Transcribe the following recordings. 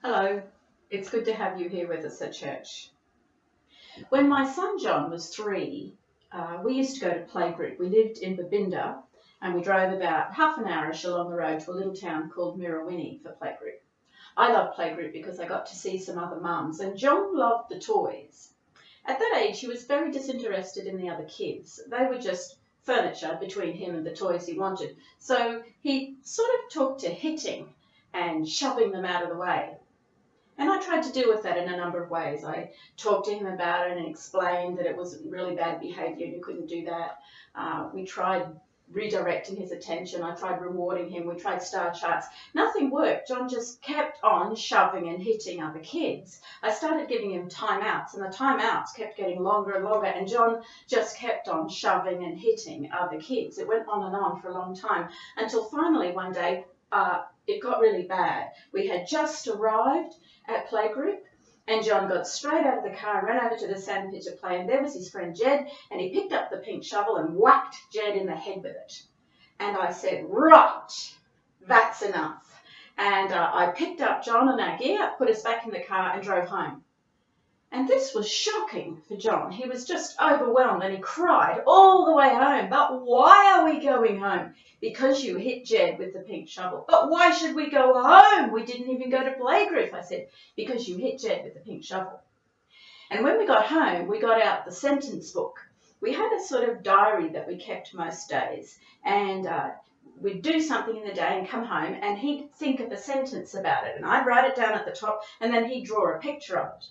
Hello, it's good to have you here with us at church. When my son John was 3, we used to go to playgroup. We lived in Babinda and we drove about half an hourish along the road to a little town called Mirrawinny for playgroup. I loved playgroup because I got to see some other mums, and John loved the toys. At that age, he was very disinterested in the other kids. They were just furniture between him and the toys he wanted. So he sort of took to hitting and shoving them out of the way. And I tried to deal with that in a number of ways. I talked to him about it and explained that it was really bad behaviour and you couldn't do that. We tried redirecting his attention. I tried rewarding him. We tried star charts. Nothing worked. John just kept on shoving and hitting other kids. I started giving him timeouts, and the timeouts kept getting longer and longer, and John just kept on shoving and hitting other kids. It went on and on for a long time until finally one day it got really bad. We had just arrived at playgroup, and John got straight out of the car and ran over to the sandpit to play, and there was his friend Jed, and he picked up the pink shovel and whacked Jed in the head with it. And I said, right, that's enough. And I picked up John and our gear, put us back in the car and drove home. And this was shocking for John. He was just overwhelmed and he cried all the way home. But why are we going home? Because you hit Jed with the pink shovel. But why should we go home? We didn't even go to playgroup, I said. Because you hit Jed with the pink shovel. And when we got home, we got out the sentence book. We had a sort of diary that we kept most days. And we'd do something in the day and come home, and he'd think of a sentence about it. And I'd write it down at the top, and then he'd draw a picture of it.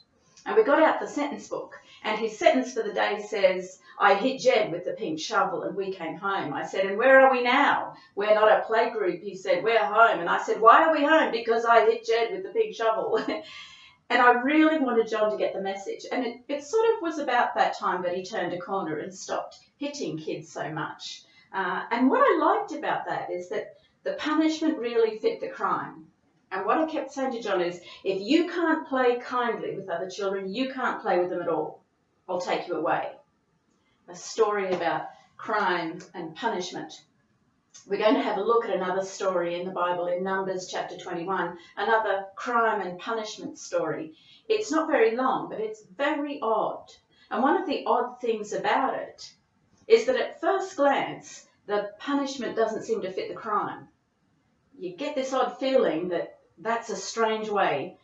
And we got out the sentence book, and his sentence for the day says, I hit Jed with the pink shovel and we came home. I said, and where are we now? We're not at playgroup. He said, we're home. And I said, why are we home? Because I hit Jed with the pink shovel. And I really wanted John to get the message. And it sort of was about that time that he turned a corner and stopped hitting kids so much. And what I liked about that is that the punishment really fit the crime. And what I kept saying to John is, if you can't play kindly with other children, you can't play with them at all. I'll take you away. A story about crime and punishment. We're going to have a look at another story in the Bible in Numbers chapter 21, another crime and punishment story. It's not very long, but it's very odd. And one of the odd things about it is that at first glance, the punishment doesn't seem to fit the crime. You get this odd feeling that that's a strange way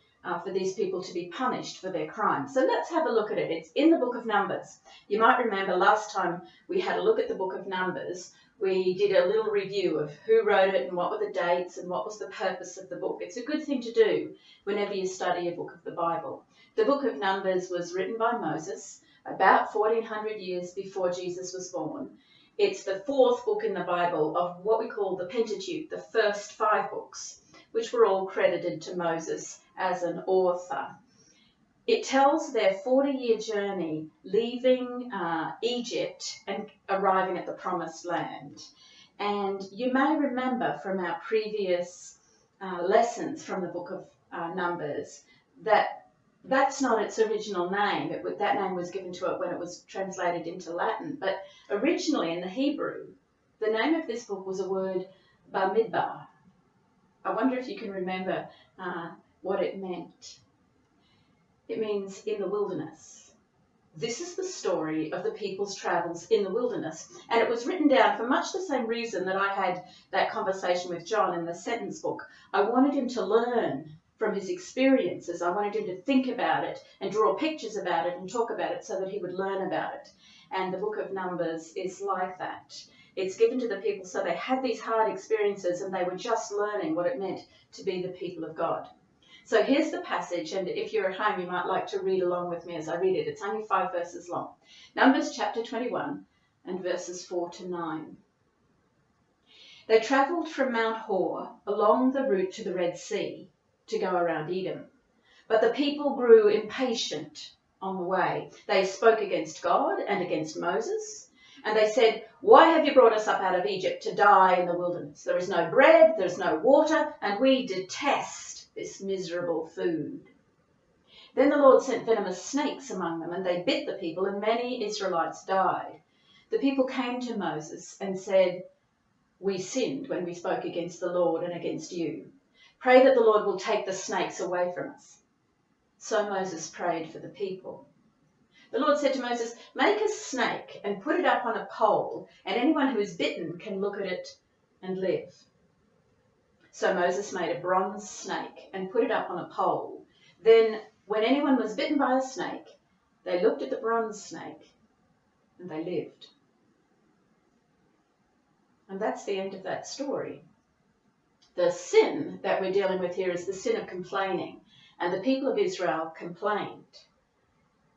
for these people to be punished for their crime. So let's have a look at it. It's in the book of Numbers. You might remember last time we had a look at the book of Numbers. We did a little review of who wrote it and what were the dates and what was the purpose of the book. It's a good thing to do whenever you study a book of the Bible. The book of Numbers was written by Moses about 1400 years before Jesus was born. It's the fourth book in the Bible of what we call the Pentateuch, the first 5 books, which were all credited to Moses as an author. It tells their 40-year journey leaving Egypt and arriving at the Promised Land. And you may remember from our previous lessons from the book of Numbers that that's not its original name. That name was given to it when it was translated into Latin. But originally in the Hebrew, the name of this book was a word, Bamidbar. I wonder if you can remember what it meant. It means in the wilderness. This is the story of the people's travels in the wilderness. And it was written down for much the same reason that I had that conversation with John in the sentence book. I wanted him to learn from his experiences. I wanted him to think about it and draw pictures about it and talk about it so that he would learn about it. And the book of Numbers is like that. It's given to the people so they had these hard experiences and they were just learning what it meant to be the people of God. So here's the passage, and if you're at home, you might like to read along with me as I read it. It's only 5 verses long. Numbers chapter 21 and verses 4 to 9. They travelled from Mount Hor along the route to the Red Sea to go around Edom. But the people grew impatient on the way. They spoke against God and against Moses. And they said, why have you brought us up out of Egypt to die in the wilderness? There is no bread, there is no water, and we detest this miserable food. Then the Lord sent venomous snakes among them, and they bit the people, and many Israelites died. The people came to Moses and said, we sinned when we spoke against the Lord and against you. Pray that the Lord will take the snakes away from us. So Moses prayed for the people. The Lord said to Moses, make a snake and put it up on a pole, and anyone who is bitten can look at it and live. So Moses made a bronze snake and put it up on a pole. Then when anyone was bitten by a snake, they looked at the bronze snake and they lived. And that's the end of that story. The sin that we're dealing with here is the sin of complaining. And the people of Israel complained.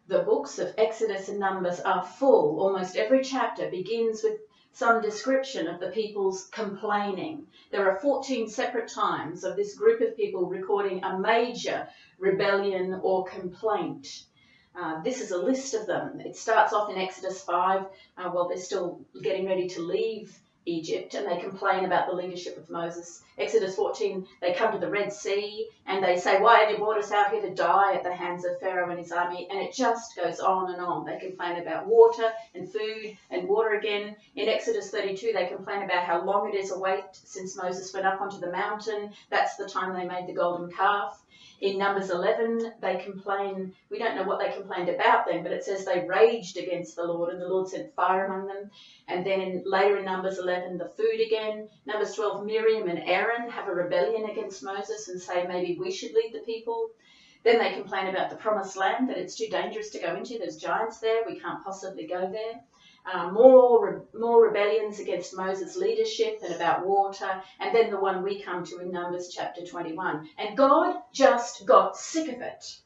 The books of Exodus and Numbers are full. Almost every chapter begins with some description of the people's complaining. There are 14 separate times of this group of people recording a major rebellion or complaint. This is a list of them. It starts off in Exodus 5, while they're still getting ready to leave Egypt, and they complain about the leadership of Moses. Exodus 14, they come to the Red Sea and they say, why have you brought us out here to die at the hands of Pharaoh and his army? And it just goes on and on. They complain about water and food and water again. In Exodus 32, they complain about how long it is a wait since Moses went up onto the mountain. That's the time they made the golden calf. In Numbers 11, they complain, we don't know what they complained about then, but it says they raged against the Lord and the Lord sent fire among them. And then later in Numbers 11, the food again. Numbers 12, Miriam and Aaron have a rebellion against Moses and say maybe we should lead the people. Then they complain about the promised land, that it's too dangerous to go into. There's giants there. We can't possibly go there. More rebellions against Moses' leadership and about water, and then the one we come to in Numbers chapter 21. And God just got sick of it.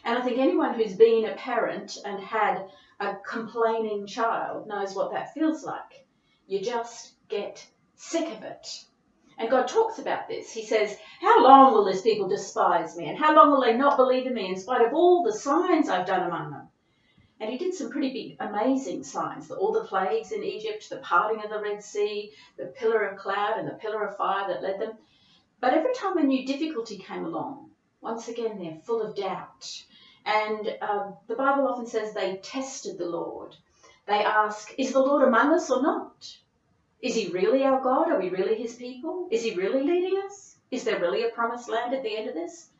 And I think anyone who's been a parent and had a complaining child knows what that feels like. You just get sick of it. And God talks about this. He says, how long will this people despise me? And how long will they not believe in me in spite of all the signs I've done among them? And he did some pretty big, amazing signs. All the plagues in Egypt, the parting of the Red Sea, the pillar of cloud and the pillar of fire that led them. But every time a new difficulty came along, once again, they're full of doubt. And the Bible often says they tested the Lord. They ask, is the Lord among us or not? Is he really our God? Are we really his people? Is he really leading us? Is there really a promised land at the end of this?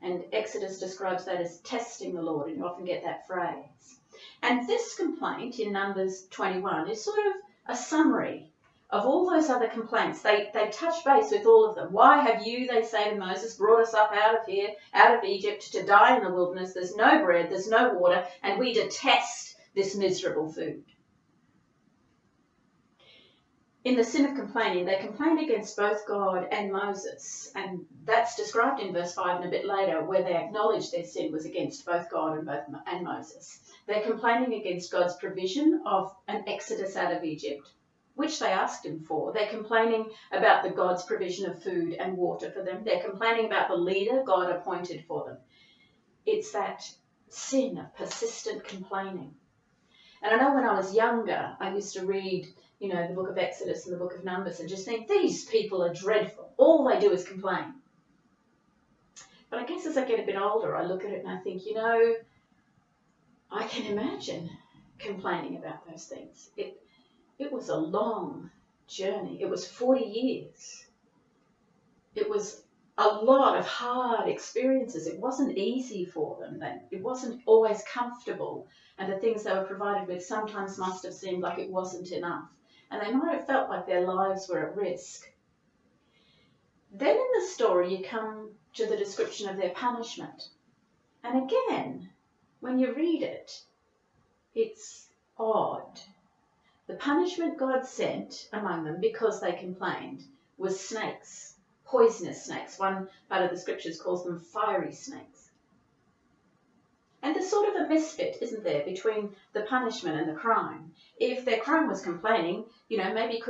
And Exodus describes that as testing the Lord, and you often get that phrase. And this complaint in Numbers 21 is sort of a summary of all those other complaints. They touch base with all of them. Why have you, they say to Moses, brought us up out of here, out of Egypt, to die in the wilderness? There's no bread, there's no water, and we detest this miserable food. In the sin of complaining, they complained against both God and Moses, and that's described in verse 5 and a bit later, where they acknowledged their sin was against both God and Moses. They're complaining against God's provision of an exodus out of Egypt, which they asked him for. They're complaining about the God's provision of food and water for them. They're complaining about the leader God appointed for them. It's that sin of persistent complaining. And I know when I was younger, I used to read the book of Exodus and the book of Numbers and just think, these people are dreadful. All they do is complain. But I guess as I get a bit older, I look at it and I think, I can imagine complaining about those things. It was a long journey. It was 40 years. It was a lot of hard experiences. It wasn't easy for them. It wasn't always comfortable. And the things they were provided with sometimes must have seemed like it wasn't enough. And they might have felt like their lives were at risk. Then in the story, you come to the description of their punishment. And again, when you read it, it's odd. The punishment God sent among them because they complained was snakes, poisonous snakes. One part of the scriptures calls them fiery snakes. And there's sort of a misfit, isn't there, between the punishment and the crime. If their crime was complaining, maybe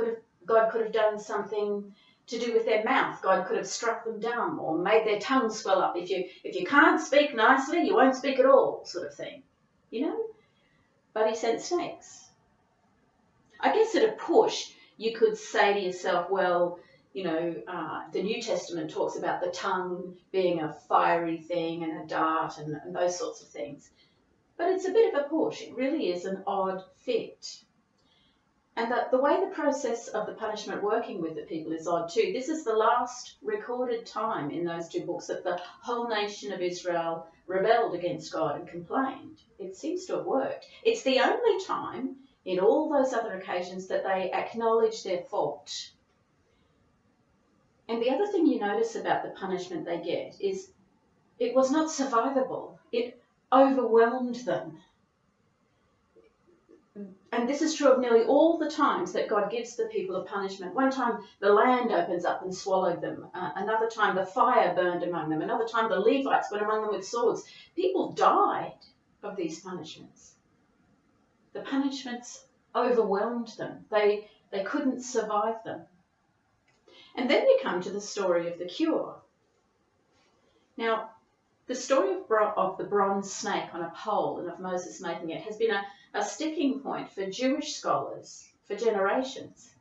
God could have done something to do with their mouth. God could have struck them dumb or made their tongue swell up. If you can't speak nicely, you won't speak at all, sort of thing. But he sent snakes. I guess at a push, you could say to yourself, well, the New Testament talks about the tongue being a fiery thing and a dart and those sorts of things. But it's a bit of a push. It really is an odd fit. And the way the process of the punishment working with the people is odd too. This is the last recorded time in those two books that the whole nation of Israel rebelled against God and complained. It seems to have worked. It's the only time in all those other occasions that they acknowledge their fault. And the other thing you notice about the punishment they get is it was not survivable. It overwhelmed them. And this is true of nearly all the times that God gives the people a punishment. One time the land opens up and swallowed them. Another time the fire burned among them. Another time the Levites went among them with swords. People died of these punishments. The punishments overwhelmed them. They couldn't survive them. And then you come to the story of the cure. Now, the story of the bronze snake on a pole and of Moses making it has been a sticking point for Jewish scholars for generations,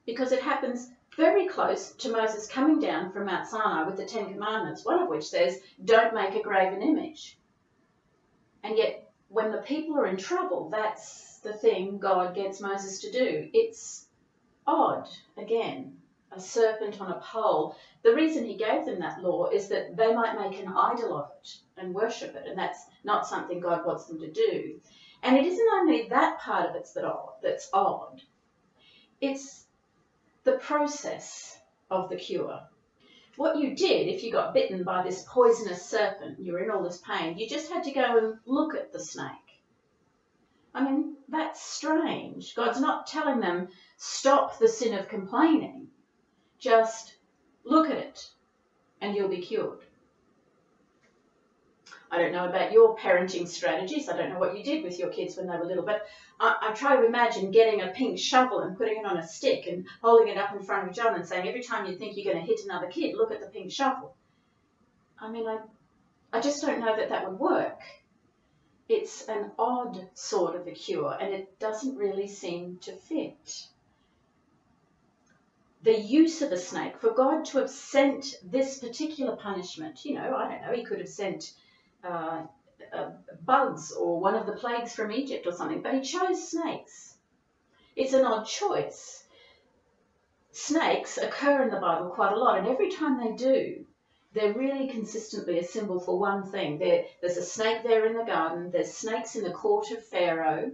because it happens very close to Moses coming down from Mount Sinai with the Ten Commandments, one of which says, don't make a graven image. And yet, when the people are in trouble, that's the thing God gets Moses to do. It's odd, again. A serpent on a pole. The reason he gave them that law is that they might make an idol of it and worship it, and that's not something God wants them to do. And it isn't only that part of it that's odd, it's the process of the cure. What you did if you got bitten by this poisonous serpent, you were in all this pain, you just had to go and look at the snake. I mean, that's strange. God's not telling them, stop the sin of complaining. Just look at it and you'll be cured. I don't know about your parenting strategies. I don't know what you did with your kids when they were little, but I try to imagine getting a pink shovel and putting it on a stick and holding it up in front of John and saying, every time you think you're going to hit another kid, look at the pink shovel. I mean, I just don't know that would work. It's an odd sort of a cure, and it doesn't really seem to fit. The use of a snake, for God to have sent this particular punishment, I don't know, he could have sent bugs or one of the plagues from Egypt or something, but he chose snakes. It's an odd choice. Snakes occur in the Bible quite a lot, and every time they do, they're really consistently a symbol for one thing. There's a snake there in the garden. There's snakes in the court of Pharaoh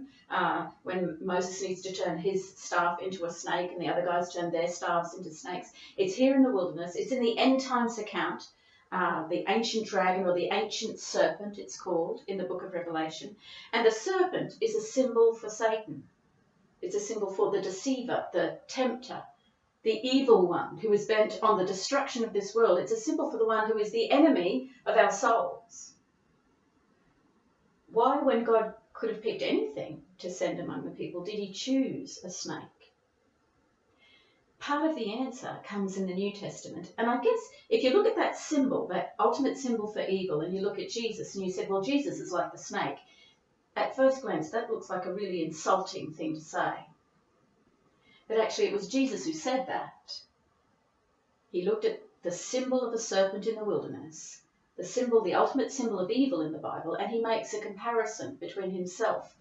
when Moses needs to turn his staff into a snake and the other guys turn their staffs into snakes. It's here in the wilderness. It's in the end times account, the ancient dragon or the ancient serpent, it's called, in the book of Revelation. And the serpent is a symbol for Satan. It's a symbol for the deceiver, the tempter, the evil one who is bent on the destruction of this world. It's a symbol for the one who is the enemy of our souls. Why, when God could have picked anything to send among the people, did he choose a snake? Part of the answer comes in the New Testament. And I guess if you look at that symbol, that ultimate symbol for evil, and you look at Jesus and you said, well, Jesus is like the snake, at first glance that looks like a really insulting thing to say. But actually it was Jesus who said that. He looked at the symbol of a serpent in the wilderness, the ultimate symbol of evil in the Bible, and he makes a comparison between himself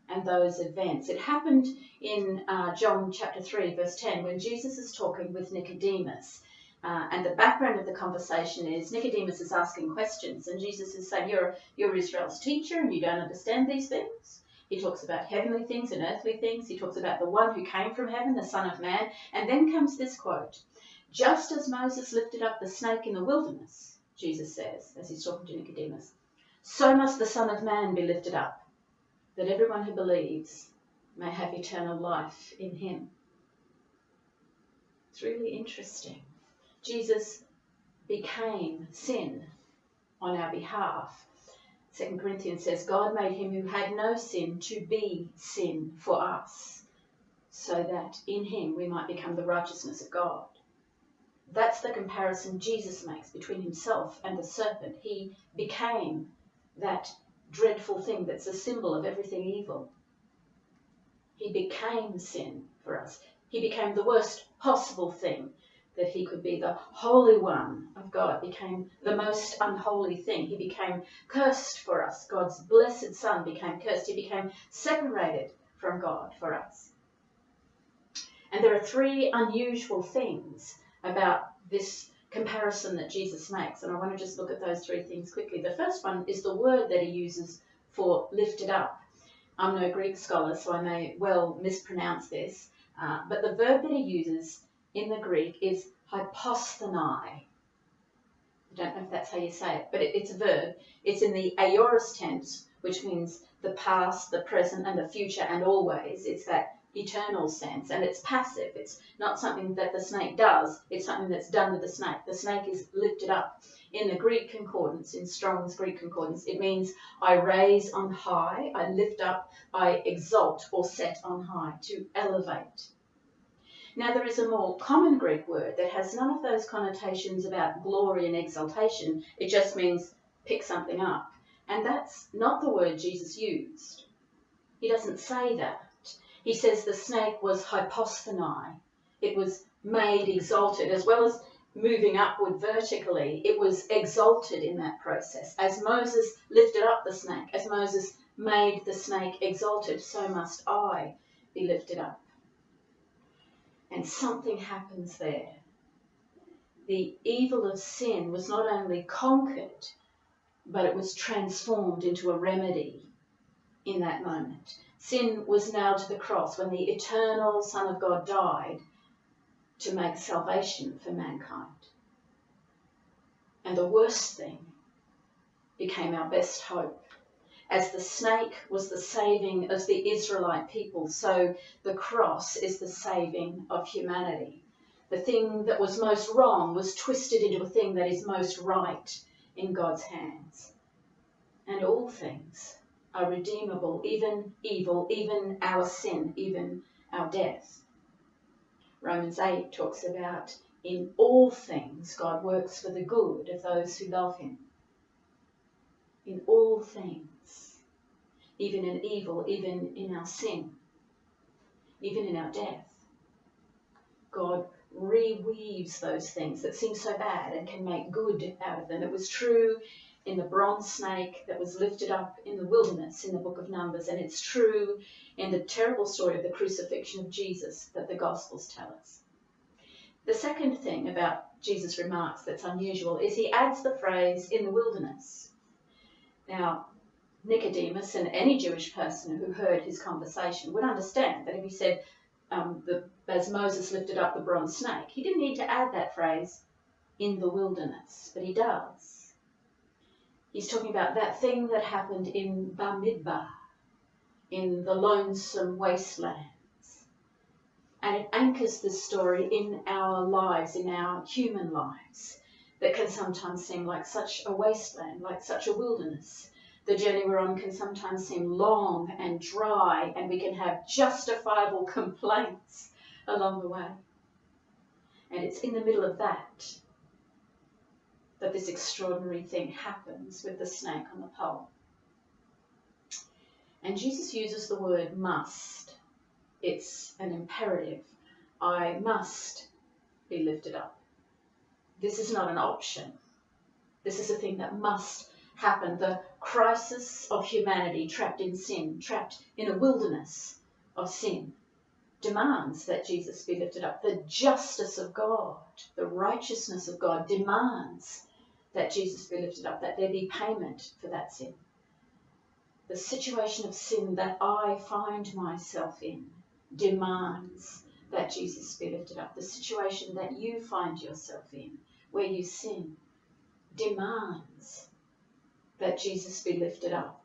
and those events. It happened in John chapter 3, verse 10, when Jesus is talking with Nicodemus. And the background of the conversation is Nicodemus is asking questions, and Jesus is saying, you're Israel's teacher and you don't understand these things. He talks about heavenly things and earthly things. He talks about the one who came from heaven, the Son of Man. And then comes this quote, just as Moses lifted up the snake in the wilderness, Jesus says, as he's talking to Nicodemus, so must the Son of Man be lifted up, that everyone who believes may have eternal life in him. It's really interesting. Jesus became sin on our behalf. 2 Corinthians says, God made him who had no sin to be sin for us, so that in him we might become the righteousness of God. That's the comparison Jesus makes between himself and the serpent. He became that dreadful thing that's a symbol of everything evil. He became sin for us. He became the worst possible thing that he could be. The Holy One of God became the most unholy thing. He became cursed for us. God's blessed Son became cursed. He became separated from God for us. And there are three unusual things about this comparison that Jesus makes, and I want to just look at those three things quickly. The first one is the word that he uses for lifted up. I'm no Greek scholar, so I may well mispronounce this, but the verb that he uses in the Greek is hyposthonai. I don't know if that's how you say it, but it's a verb. It's in the aorist tense, which means the past, the present, and the future, and always. It's that eternal sense, and it's passive. It's not something that the snake does. It's something that's done with the snake. The snake is lifted up. In the Greek concordance, in Strong's Greek concordance, it means I raise on high, I lift up, I exalt or set on high, to elevate. Now, there is a more common Greek word that has none of those connotations about glory and exaltation. It just means pick something up. And that's not the word Jesus used. He doesn't say that. He says the snake was hyposthonai. It was made exalted, as well as moving upward vertically. It was exalted in that process. As Moses lifted up the snake, as Moses made the snake exalted, so must I be lifted up. And something happens there. The evil of sin was not only conquered, but it was transformed into a remedy in that moment. Sin was nailed to the cross when the eternal Son of God died to make salvation for mankind. And the worst thing became our best hope. As the snake was the saving of the Israelite people, so the cross is the saving of humanity. The thing that was most wrong was twisted into a thing that is most right in God's hands. And all things are redeemable, even evil, even our sin, even our death. Romans 8 talks about in all things God works for the good of those who love him. In all things, even in evil, even in our sin, even in our death, God reweaves those things that seem so bad and can make good out of them. It was true in the bronze snake that was lifted up in the wilderness in the book of Numbers, and it's true in the terrible story of the crucifixion of Jesus that the Gospels tell us. The second thing about Jesus' remarks that's unusual is he adds the phrase, in the wilderness. Now, Nicodemus and any Jewish person who heard his conversation would understand that if he said, as Moses lifted up the bronze snake, he didn't need to add that phrase, in the wilderness, but he does. He's talking about that thing that happened in Bamidbar, in the lonesome wastelands. And it anchors this story in our lives, in our human lives, that can sometimes seem like such a wasteland, like such a wilderness. The journey we're on can sometimes seem long and dry, and we can have justifiable complaints along the way. And it's in the middle of that this extraordinary thing happens with the snake on the pole. And Jesus uses the word must. It's an imperative. I must be lifted up. This is not an option. This is a thing that must happen. The crisis of humanity trapped in sin, trapped in a wilderness of sin, demands that Jesus be lifted up. The justice of God, the righteousness of God demands that Jesus be lifted up, that there be payment for that sin. The situation of sin that I find myself in demands that Jesus be lifted up. The situation that you find yourself in, where you sin, demands that Jesus be lifted up.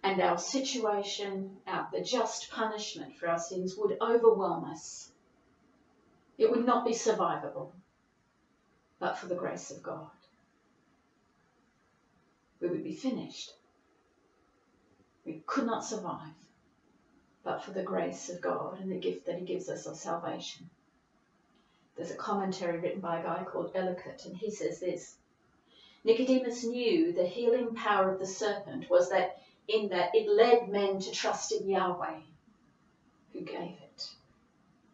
And our situation, the just punishment for our sins would overwhelm us. It would not be survivable, but for the grace of God. We would be finished. We could not survive, but for the grace of God and the gift that he gives us of salvation. There's a commentary written by a guy called Ellicott, and he says this: Nicodemus knew the healing power of the serpent was that in that it led men to trust in Yahweh, who gave it.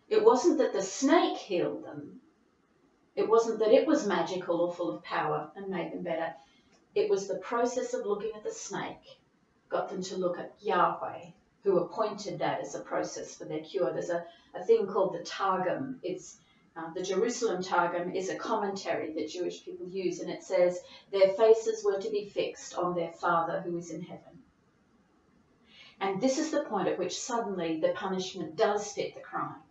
It wasn't that the snake healed them. It wasn't that it was magical or full of power and made them better. It was the process of looking at the snake got them to look at Yahweh, who appointed that as a process for their cure. There's a thing called the Targum. It's the Jerusalem Targum is a commentary that Jewish people use, and it says their faces were to be fixed on their Father who is in heaven. And this is the point at which suddenly the punishment does fit the crime.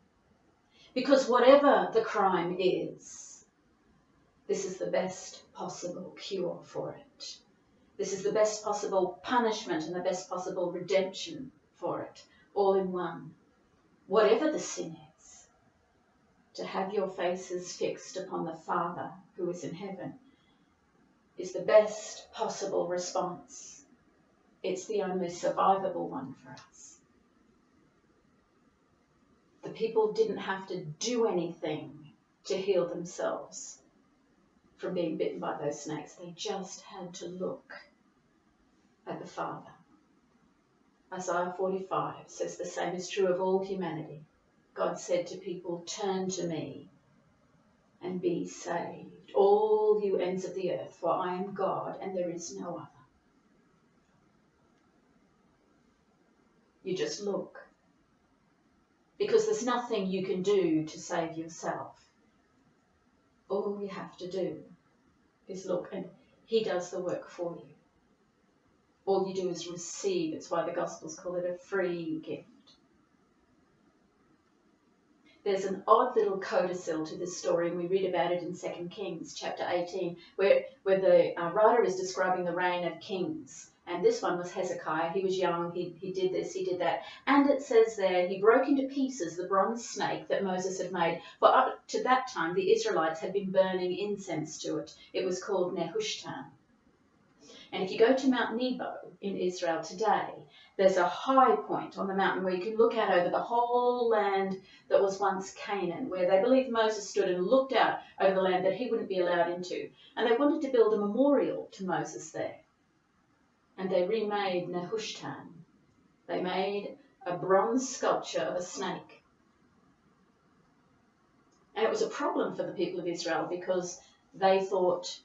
Because whatever the crime is, this is the best possible cure for it. This is the best possible punishment and the best possible redemption for it, all in one. Whatever the sin is, to have your faces fixed upon the Father who is in heaven is the best possible response. It's the only survivable one for us. The people didn't have to do anything to heal themselves from being bitten by those snakes. They just had to look at the Father. Isaiah 45 says the same is true of all humanity. God said to people, turn to me and be saved, all you ends of the earth, for I am God and there is no other. You just look. Because there's nothing you can do to save yourself. All you have to do is look, and he does the work for you. All you do is receive. It's why the Gospels call it a free gift. There's an odd little codicil to this story, and we read about it in 2 Kings chapter 18, where the writer is describing the reign of kings. And this one was Hezekiah. He was young. He did this, he did that. And it says there, he broke into pieces the bronze snake that Moses had made. For up to that time, the Israelites had been burning incense to it. It was called Nehushtan. And if you go to Mount Nebo in Israel today, there's a high point on the mountain where you can look out over the whole land that was once Canaan, where they believe Moses stood and looked out over the land that he wouldn't be allowed into. And they wanted to build a memorial to Moses there. And they remade Nehushtan. They made a bronze sculpture of a snake. And it was a problem for the people of Israel because they thought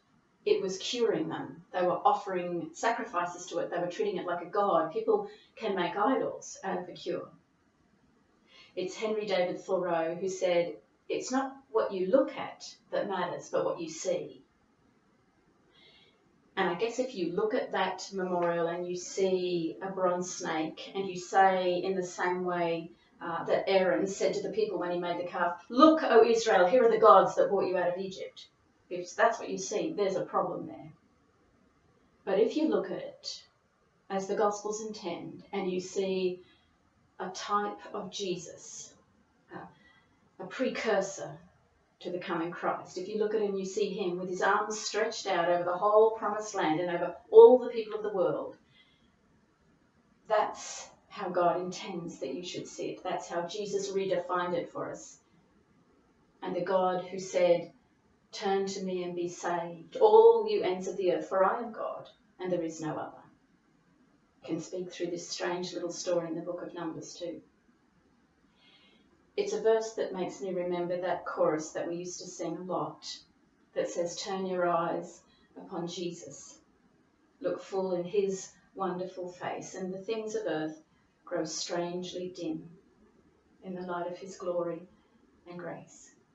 it was curing them. They were offering sacrifices to it. They were treating it like a god. People can make idols out of a cure. It's Henry David Thoreau who said, it's not what you look at that matters, but what you see. And I guess if you look at that memorial and you see a bronze snake and you say in the same way that Aaron said to the people when he made the calf, look, O Israel, here are the gods that brought you out of Egypt. If that's what you see, there's a problem there. But if you look at it as the Gospels intend and you see a type of Jesus, a precursor to the coming Christ. If you look at him, you see him with his arms stretched out over the whole promised land and over all the people of the world. That's how God intends that you should see it. That's how Jesus redefined it for us. And the God who said, turn to me and be saved, all you ends of the earth, for I am God and there is no other, can speak through this strange little story in the book of Numbers too. It's a verse that makes me remember that chorus that we used to sing a lot that says, turn your eyes upon Jesus. Look full in his wonderful face, and the things of earth grow strangely dim in the light of his glory and grace.